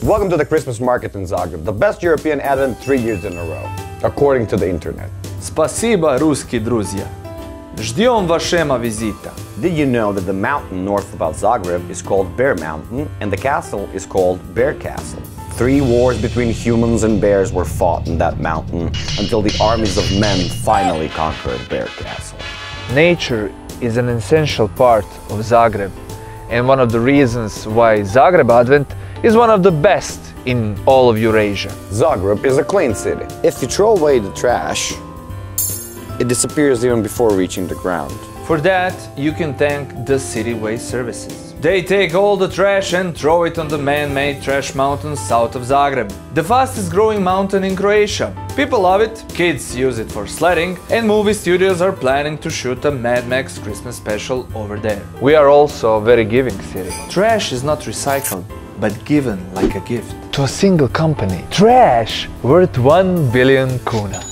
Welcome to the Christmas market in Zagreb, the best European event 3 years in a row, according to the internet. Спасибо, русские друзья. Ждем вашего визита. Did you know that the mountain north of Zagreb is called Bear Mountain and the castle is called Bear Castle? 3 wars between humans and bears were fought in that mountain until the armies of men finally conquered Bear Castle. Nature is an essential part of Zagreb, and one of the reasons why Zagreb Advent is one of the best in all of Eurasia. Zagreb is a clean city. If you throw away the trash, it disappears even before reaching the ground. For that, you can thank the City Waste Services. They take all the trash and throw it on the man-made trash mountain south of Zagreb, the fastest growing mountain in Croatia. People love it, kids use it for sledding, and movie studios are planning to shoot a Mad Max Christmas special over there. We are also a very giving city. Trash is not recycled, but given like a gift. To a single company. Trash worth 1 billion kuna.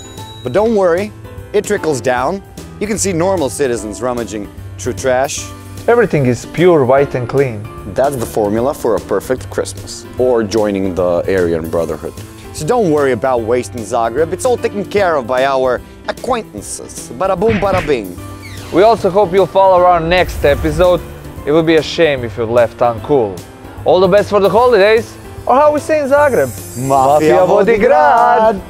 But don't worry, it trickles down. You can see normal citizens rummaging through trash. Everything is pure, white and clean. That's the formula for a perfect Christmas, or joining the Aryan Brotherhood. So don't worry about waste in Zagreb, it's all taken care of by our acquaintances. Bada boom, bada bing. We also hope you'll follow our next episode. It would be a shame if you left uncool. All the best for the holidays, or how we say in Zagreb, Mafia vodi grad!